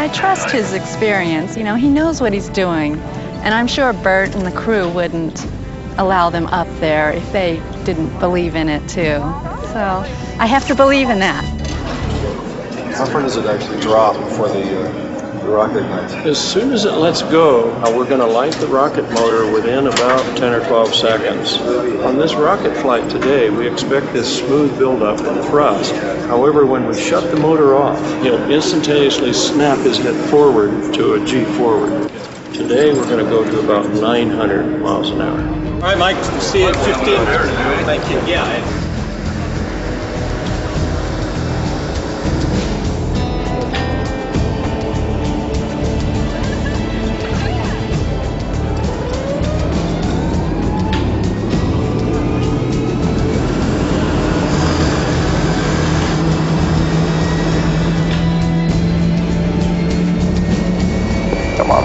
I trust his experience. You know, he knows what he's doing. And I'm sure Burt and the crew wouldn't allow them up there if they didn't believe in it too. So I have to believe in that. How far does it actually drop before the rocket ignites? As soon as it lets go, we're going to light the rocket motor within about 10 or 12 seconds. On this rocket flight today, we expect this smooth buildup in thrust. However, when we shut the motor off, he'll instantaneously snap his head forward to a G forward. Today, we're going to go to about 900 miles an hour. All right, Mike, see you at 15. Thank you. Yeah.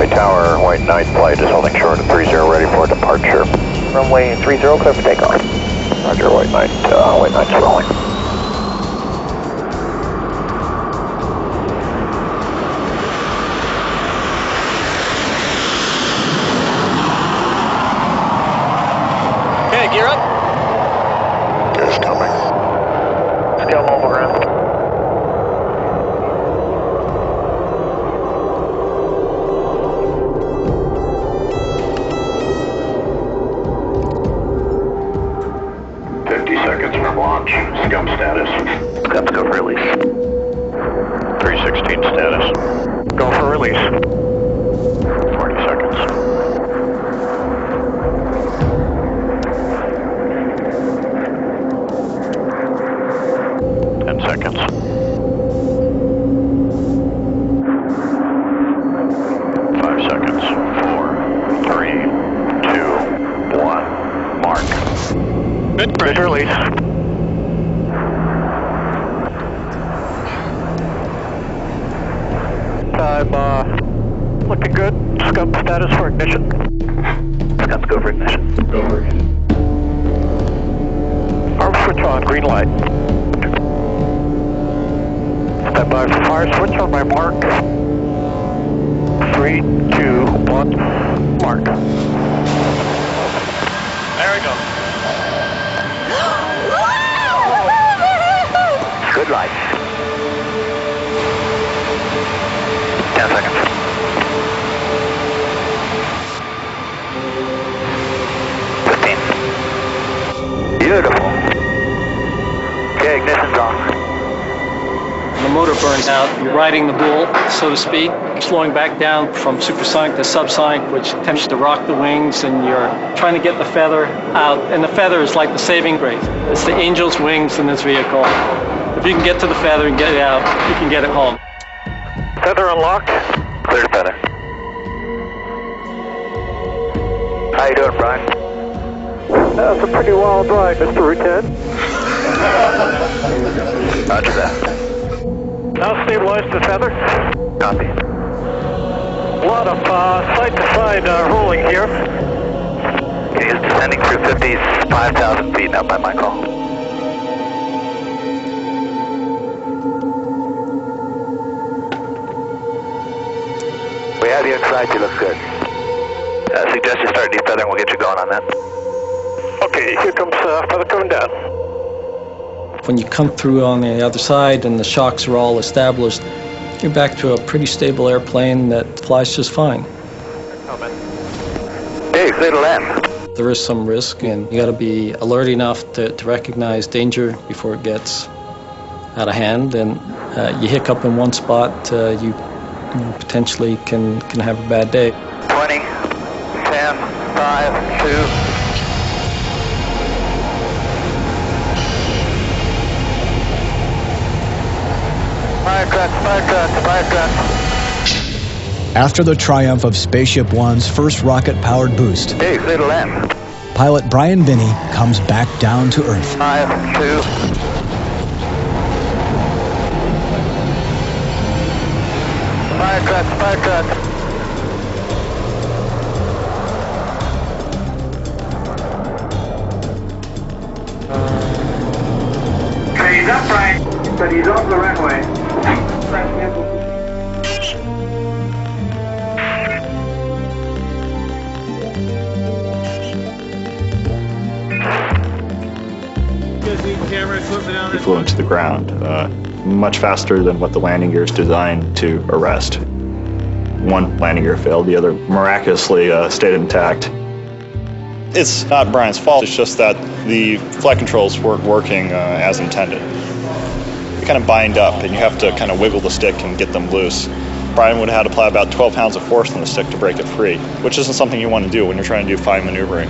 Tower, white 9 flight is holding short at 30, ready for departure. Runway 30, clear for takeoff. Roger, white 9's rolling. Okay, gear up. Gear's coming. Scale mobile ground. Launch, scum status. Scum's go for release. 316 status. Go for release. 40 seconds. Seconds. 5 seconds. 4, 3, 2, 1. Mark. Good release. Looking good. Scum status for ignition. Scum's go for ignition. Go for ignition. Arm switch on, green light. Stand by for fire switch on my mark. 3, 2, 1, mark. There we go. Good light. 10 seconds. Beautiful. Okay, ignition's on. The motor burns out. You're riding the bull, so to speak, slowing back down from supersonic to subsonic, which tends to rock the wings, and you're trying to get the feather out. And the feather is like the saving grace. It's the angel's wings in this vehicle. If you can get to the feather and get it out, you can get it home. Feather unlocked. Clear feather. How you doing, Brian? That's a pretty wild ride, Mr. Rutan. Roger that. Now stabilize the feather. Copy. A lot of side-to-side rolling here. Okay, he's descending through 55,000 feet now by my call. We have you inside, you look good. Suggest you start defeathering, we'll get you going on that. Okay, here comes feather coming down. When you come through on the other side and the shocks are all established, you're back to a pretty stable airplane that flies just fine. Hey, clear to land. There is some risk, and you got to be alert enough to recognize danger before it gets out of hand. And you hiccup in one spot, you potentially can have a bad day. 20, 10, 5, 2. Fire trucks. After the triumph of SpaceShipOne's first rocket-powered boost, Hey, clear to land. pilot Brian Binney comes back down to Earth. 5, 2. Fire trucks. Okay, he's upright, but he's off the runway. flew into the ground, much faster than what the landing gear is designed to arrest. One landing gear failed, the other miraculously stayed intact. It's not Brian's fault, it's just that the flight controls weren't working as intended. They kind of bind up, and you have to kind of wiggle the stick and get them loose. Brian would have had to apply about 12 pounds of force on the stick to break it free, which isn't something you want to do when you're trying to do fine maneuvering.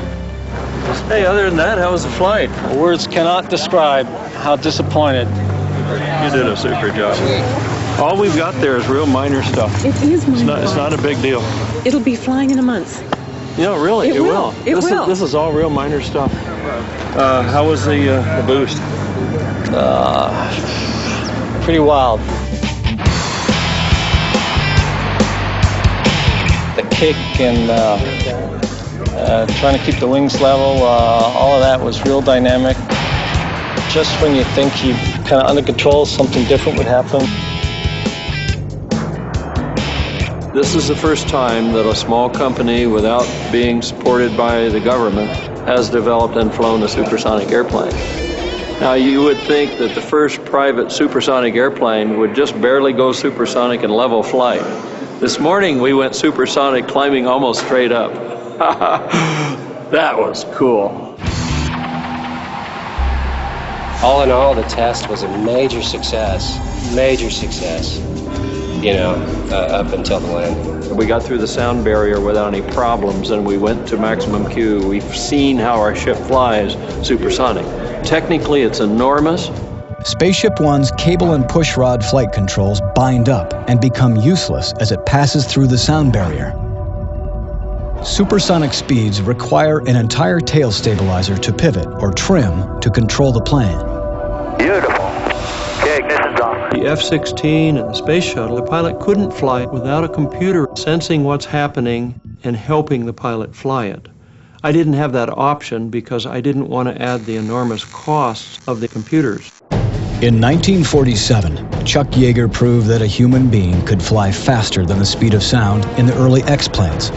Hey, other than that, how was the flight? Words cannot describe how disappointed. You did a super job. All we've got there is real minor stuff. It is minor. It's not a big deal. It'll be flying in a month. You know, really, it will. This is all real minor stuff. How was the boost? Pretty wild. The kick and trying to keep the wings level, all of that was real dynamic. Just when you think you're kind of under control, something different would happen. This is the first time that a small company, without being supported by the government, has developed and flown a supersonic airplane. Now, you would think that the first private supersonic airplane would just barely go supersonic in level flight. This morning, we went supersonic climbing almost straight up. That was cool. All in all, the test was a major success, you know, up until the landing. We got through the sound barrier without any problems, and we went to maximum Q. We've seen how our ship flies supersonic. Technically, it's enormous. SpaceShipOne's cable and pushrod flight controls bind up and become useless as it passes through the sound barrier. Supersonic speeds require an entire tail stabilizer to pivot or trim to control the plane. Beautiful. Okay, ignition's on. The F-16 and the space shuttle, the pilot couldn't fly without a computer sensing what's happening and helping the pilot fly it. I didn't have that option because I didn't want to add the enormous costs of the computers. In 1947, Chuck Yeager proved that a human being could fly faster than the speed of sound in the early X-planes.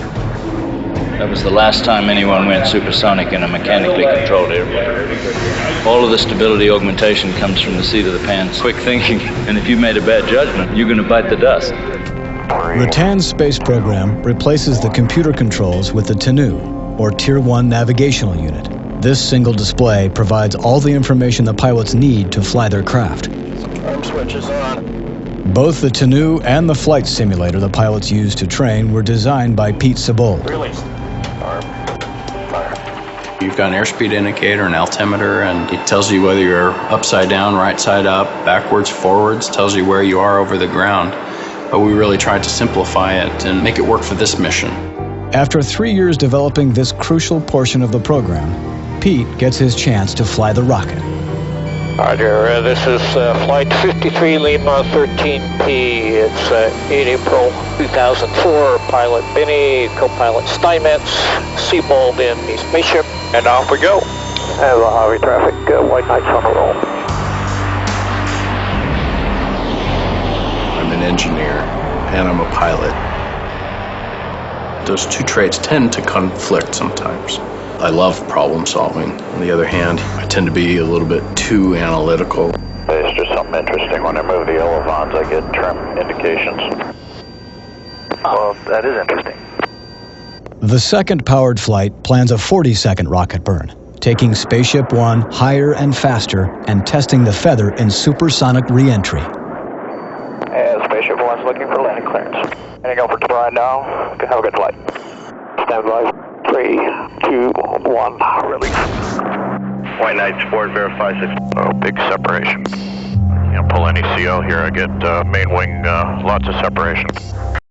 That was the last time anyone went supersonic in a mechanically controlled airplane. All of the stability augmentation comes from the seat of the pants. Quick thinking, and if you made a bad judgment, you're going to bite the dust. Rutan's space program replaces the computer controls with the TNU, or Tier 1 Navigational Unit. This single display provides all the information the pilots need to fly their craft. Arm switches on. Both the TNU and the flight simulator the pilots used to train were designed by Pete Sebold. Release. You've got an airspeed indicator, an altimeter, and it tells you whether you're upside down, right side up, backwards, forwards, tells you where you are over the ground. But we really tried to simplify it and make it work for this mission. After 3 years developing this crucial portion of the program, Pete gets his chance to fly the rocket. Roger, this is flight 53 Lima 13P. It's 8 April 2004. Pilot Benny, co-pilot Steinmetz, Sebold in the spaceship. And off we go. Have a heavy traffic, white knights on the roll. I'm an engineer and I'm a pilot. Those two traits tend to conflict sometimes. I love problem solving. On the other hand, I tend to be a little bit too analytical. There's just something interesting. When I move the elevons, I get trim indications. Well, that is interesting. The second powered flight plans a 40-second rocket burn, taking SpaceShipOne higher and faster and testing the feather in supersonic re-entry. And SpaceShipOne's looking for landing clearance. Heading over to Brian now. Have a good flight. Stand by. 3, 2, 1, release. White Knights, forward, verify 6. Oh, big separation. Can't pull any CO here. I get main wing, lots of separation.